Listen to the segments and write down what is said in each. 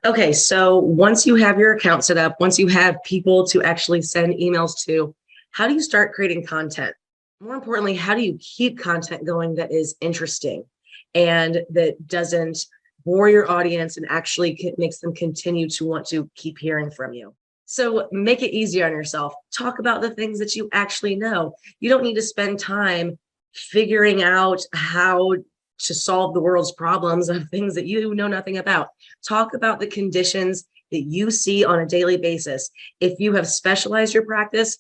Okay, so once you have your account set up, once you have people to actually send emails to, how do you start creating content? More importantly, how do you keep content going that is interesting and that doesn't bore your audience and actually makes them continue to want to keep hearing from you? So make it easier on yourself. Talk about the things that you actually know. You don't need to spend time figuring out how to solve the world's problems of things that you know nothing about. Talk about the conditions that you see on a daily basis. If you have specialized your practice,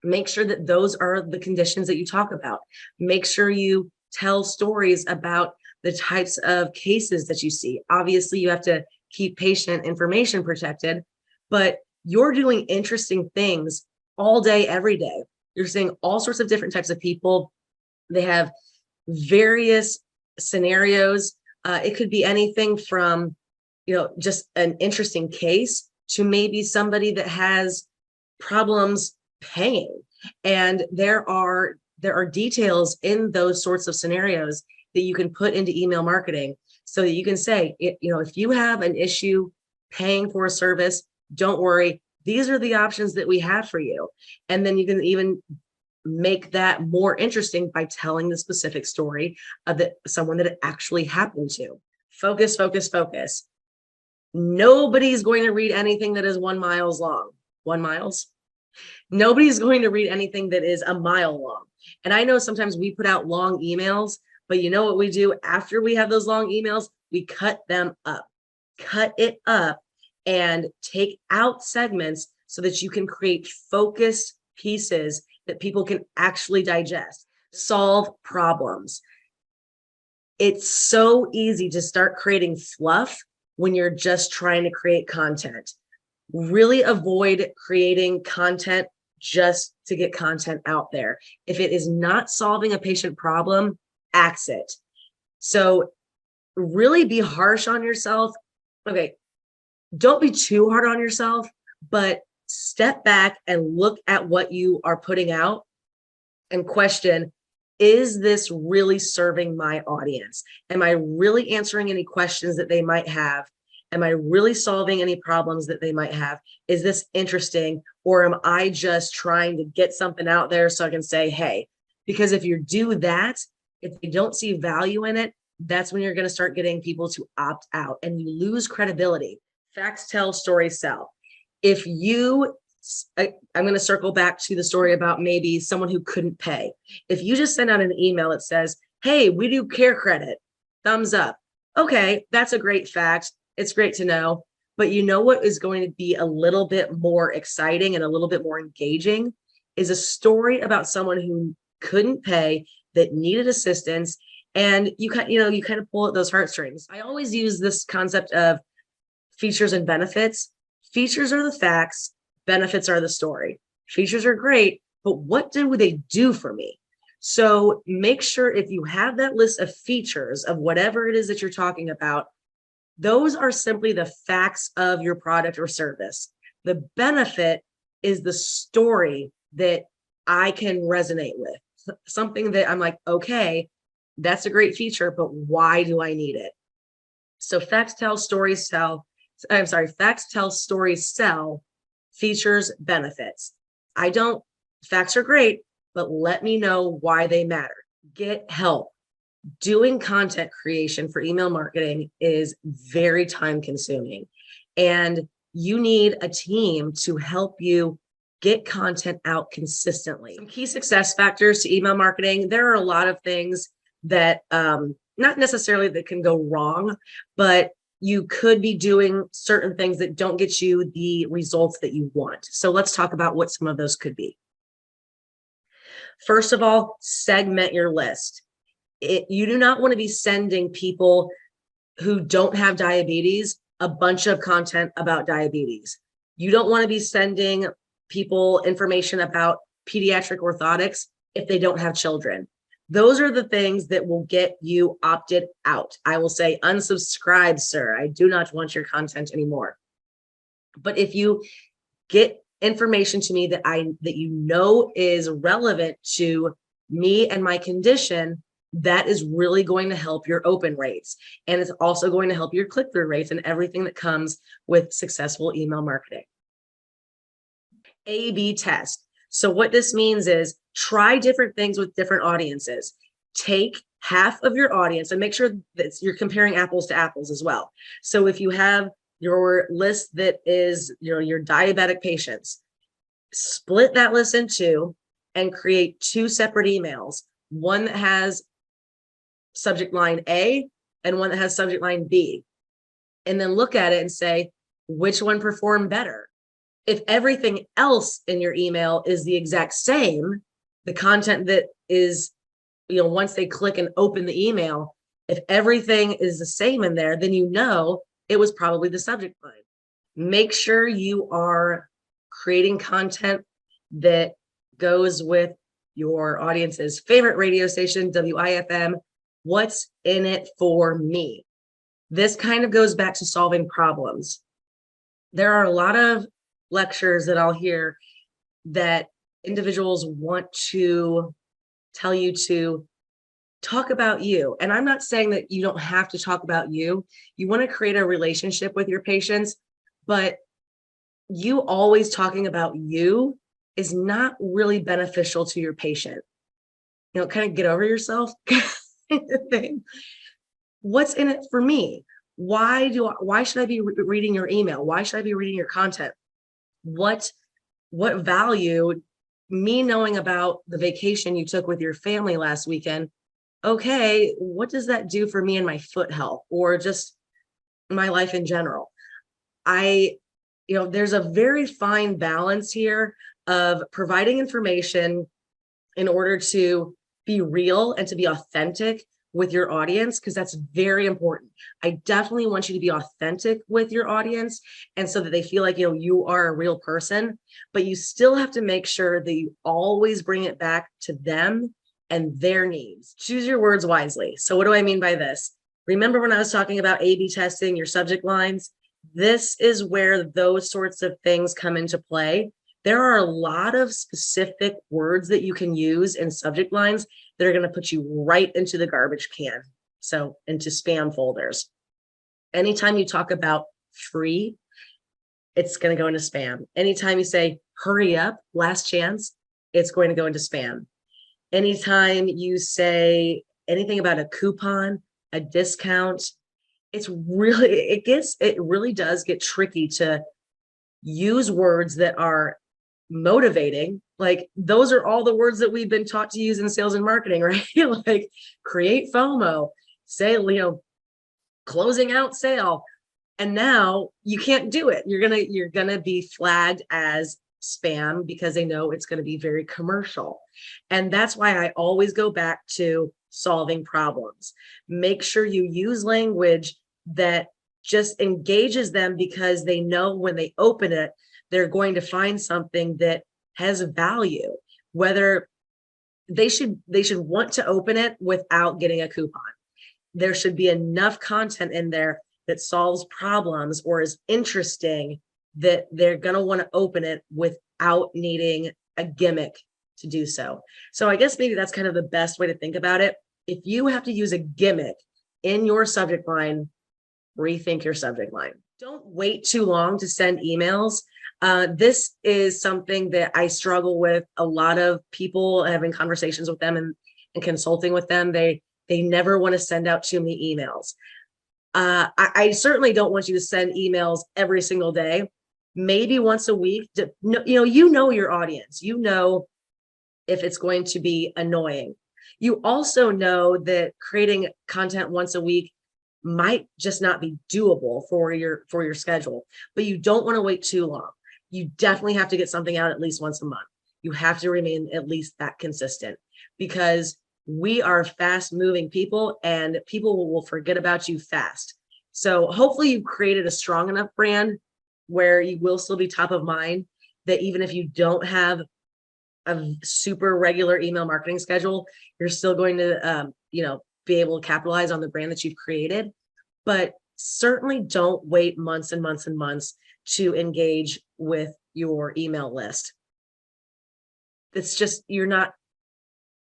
make sure that those are the conditions that you talk about. Make sure you tell stories about the types of cases that you see. Obviously, you have to keep patient information protected, but you're doing interesting things all day, every day. You're seeing all sorts of different types of people. They have various scenarios. It could be anything from, just an interesting case to maybe somebody that has problems paying. And there are details in those sorts of scenarios that you can put into email marketing so that you can say, if you have an issue paying for a service, don't worry. These are the options that we have for you. And then you can even make that more interesting by telling the specific story of someone that it actually happened to. Focus, focus, focus. Nobody's going to read anything that is 1 mile long. 1 miles? Nobody's going to read anything that is a mile long. And I know sometimes we put out long emails, but you know what we do after we have those long emails? We cut them up. Cut it up and take out segments so that you can create focused pieces that people can actually digest, solve problems. It's so easy to start creating fluff when you're just trying to create content. Really avoid creating content just to get content out there. If it is not solving a patient problem, axe it. So really be harsh on yourself. Okay, don't be too hard on yourself, but step back and look at what you are putting out and question, is this really serving my audience? Am I really answering any questions that they might have? Am I really solving any problems that they might have? Is this interesting? Or am I just trying to get something out there so I can say, hey? Because if you do that, if you don't see value in it, that's when you're going to start getting people to opt out and you lose credibility. Facts tell, stories sell. If you, I'm going to circle back to the story about maybe someone who couldn't pay. If you just send out an email that says, hey, we do care credit, thumbs up. Okay, that's a great fact. It's great to know. But you know what is going to be a little bit more exciting and a little bit more engaging is a story about someone who couldn't pay, that needed assistance, and you kind of pull at those heartstrings. I always use this concept of features and benefits. Features are the facts, benefits are the story. Features are great, but what do they do for me? So make sure if you have that list of features of whatever it is that you're talking about, those are simply the facts of your product or service. The benefit is the story that I can resonate with. Something that I'm like, okay, that's a great feature, but why do I need it? So facts tell, stories sell. I'm sorry, facts tell, stories sell, features, benefits. Facts are great, but let me know why they matter. Get help. Doing content creation for email marketing is very time consuming, and you need a team to help you get content out consistently. Some key success factors to email marketing. There are a lot of things that not necessarily that can go wrong, but you could be doing certain things that don't get you the results that you want. So let's talk about what some of those could be. First of all, segment your list. You do not want to be sending people who don't have diabetes a bunch of content about diabetes. You don't want to be sending people information about pediatric orthotics if they don't have children. Those are the things that will get you opted out. I will say, unsubscribe, sir. I do not want your content anymore. But if you get information to me that you know is relevant to me and my condition, That is really going to help your open rates. And it's also going to help your click-through rates and everything that comes with successful email marketing. A/B test. So what this means is try different things with different audiences. Take half of your audience and make sure that you're comparing apples to apples as well. So if you have your list that is your diabetic patients, split that list in two and create two separate emails, one that has subject line A and one that has subject line B. And then look at it and say, which one performed better? If everything else in your email is the exact same, the content that is, once they click and open the email, if everything is the same in there, then it was probably the subject line. Make sure you are creating content that goes with your audience's favorite radio station, WIFM. What's in it for me? This kind of goes back to solving problems. There are a lot of lectures that I'll hear that individuals want to tell you to talk about you. And I'm not saying that you don't have to talk about you. You want to create a relationship with your patients, but you always talking about you is not really beneficial to your patient. Kind of get over yourself kind of thing. What's in it for me? Why should I be reading your email? Why should I be reading your content? What value, me knowing about the vacation you took with your family last weekend, okay, what does that do for me and my foot health or just my life in general? There's a very fine balance here of providing information in order to be real and to be authentic with your audience, because that's very important. I definitely want you to be authentic with your audience, and so that they feel like you are a real person, but you still have to make sure that you always bring it back to them and their needs. Choose your words wisely. So what do I mean by this? Remember when I was talking about A/B testing your subject lines? This is where those sorts of things come into play. There are a lot of specific words that you can use in subject lines that are going to put you right into the garbage can. So into spam folders. Anytime you talk about free, it's going to go into spam. Anytime you say, hurry up, last chance, it's going to go into spam. Anytime you say anything about a coupon, a discount, it really does get tricky to use words that are motivating. Like those are all the words that we've been taught to use in sales and marketing, right? Like create FOMO, say, closing out sale. And now you can't do it. You're gonna be flagged as spam because they know it's going to be very commercial. And that's why I always go back to solving problems. Make sure you use language that just engages them, because they know when they open it, they're going to find something that has value, whether they should want to open it without getting a coupon. There should be enough content in there that solves problems or is interesting that they're going to want to open it without needing a gimmick to do so. So I guess maybe that's kind of the best way to think about it. If you have to use a gimmick in your subject line, rethink your subject line. Don't wait too long to send emails. This is something that I struggle with. A lot of people having conversations with them and consulting with them, they never want to send out too many emails. I certainly don't want you to send emails every single day. Maybe once a week. You know your audience. You know if it's going to be annoying. You also know that creating content once a week might just not be doable for your schedule, but you don't want to wait too long. You definitely have to get something out at least once a month. You have to remain at least that consistent, because we are fast moving people and people will forget about you fast. So hopefully you've created a strong enough brand where you will still be top of mind, that even if you don't have a super regular email marketing schedule, you're still going to, be able to capitalize on the brand that you've created. But certainly don't wait months and months and months to engage with your email list. It's just, you're not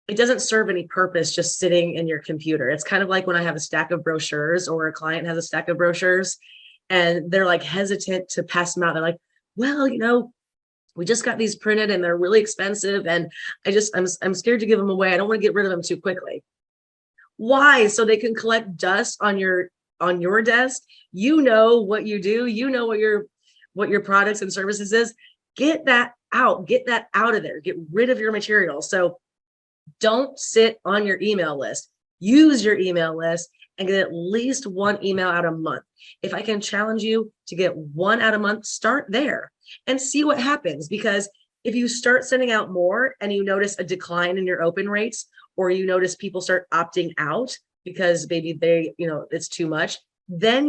it doesn't serve any purpose just sitting in your computer. It's kind of like when I have a stack of brochures or a client has a stack of brochures and they're like hesitant to pass them out. They're like, well, we just got these printed and they're really expensive. And I'm scared to give them away. I don't want to get rid of them too quickly. Why? So they can collect dust on your desk. You know what you do. You know what your products and services is. Get that out. Get that out of there. Get rid of your material. So don't sit on your email list. Use your email list and get at least one email out a month. If I can challenge you to get one out a month, start there and see what happens. Because if you start sending out more and you notice a decline in your open rates, or you notice people start opting out because maybe it's too much, then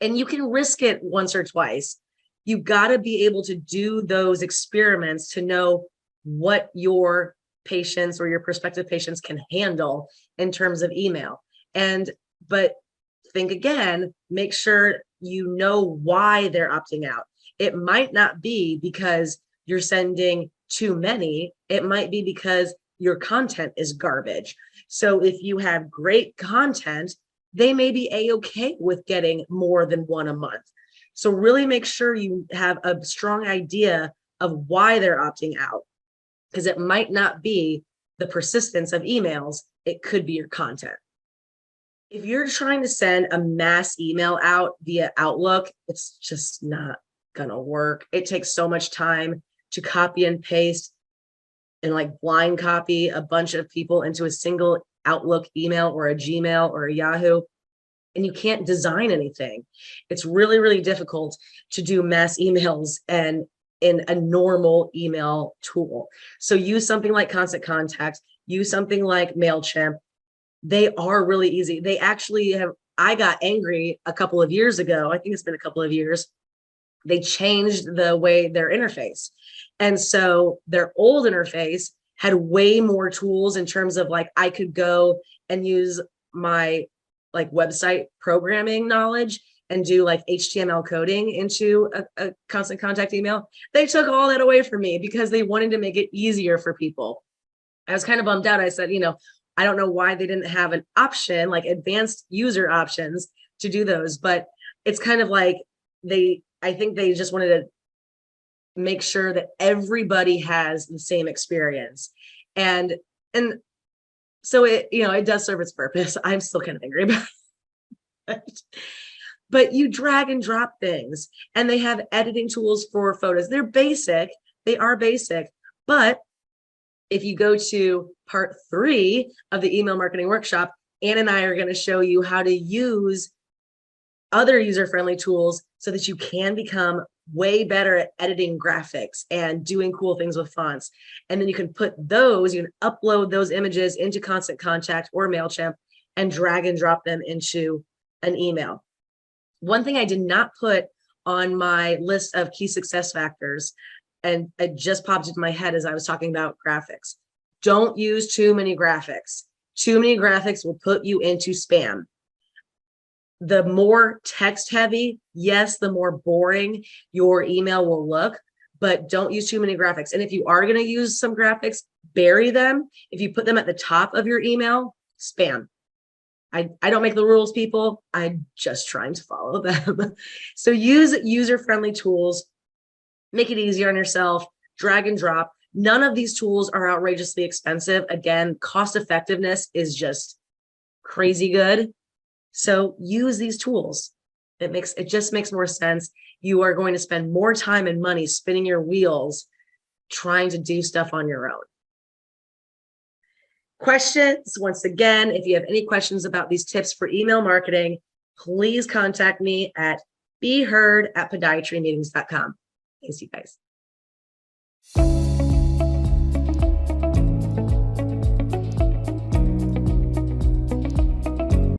and you can risk it once or twice. You got to be able to do those experiments to know what your patients or your prospective patients can handle in terms of email. But think again, make sure you know why they're opting out. It might not be because you're sending too many. It might be because your content is garbage. So if you have great content, they may be a-okay with getting more than one a month. So really make sure you have a strong idea of why they're opting out, because it might not be the persistence of emails. It could be your content. If you're trying to send a mass email out via Outlook, it's just not gonna work. It takes so much time to copy and paste and like blind copy a bunch of people into a single Outlook email or a Gmail or a Yahoo, and you can't design anything. It's really, really difficult to do mass emails and in a normal email tool. So use something like Constant Contact, use something like MailChimp. They are really easy. They actually I got angry a couple of years ago. I think it's been a couple of years. They changed the way their interface. And so their old interface had way more tools in terms of like, I could go and use my like website programming knowledge and do like HTML coding into a Constant Contact email. They took all that away from me because they wanted to make it easier for people. I was kind of bummed out. I said, I don't know why they didn't have an option, like advanced user options to do those, but it's kind of like I think they just wanted to make sure that everybody has the same experience. And so it does serve its purpose. I'm still kind of angry about it. But you drag and drop things, and they have editing tools for photos. They are basic, but if you go to part 3 of the email marketing workshop, Ann and I are going to show you how to use other user-friendly tools so that you can become way better at editing graphics and doing cool things with fonts. And then you can upload those images into Constant Contact or MailChimp and drag and drop them into an email. One thing I did not put on my list of key success factors, and it just popped into my head as I was talking about graphics. Don't use too many graphics. Too many graphics will put you into spam. The more text heavy, yes, the more boring your email will look, but don't use too many graphics. And if you are going to use some graphics, bury them. If you put them at the top of your email, spam. I don't make the rules, people. I'm just trying to follow them. So use user-friendly tools. Make it easier on yourself. Drag and drop. None of these tools are outrageously expensive. Again, cost effectiveness is just crazy good. So use these tools. It just makes more sense. You are going to spend more time and money spinning your wheels trying to do stuff on your own. Questions? Once again, if you have any questions about these tips for email marketing, please contact me at beheard@podiatrymeetings.com. Thanks, you guys.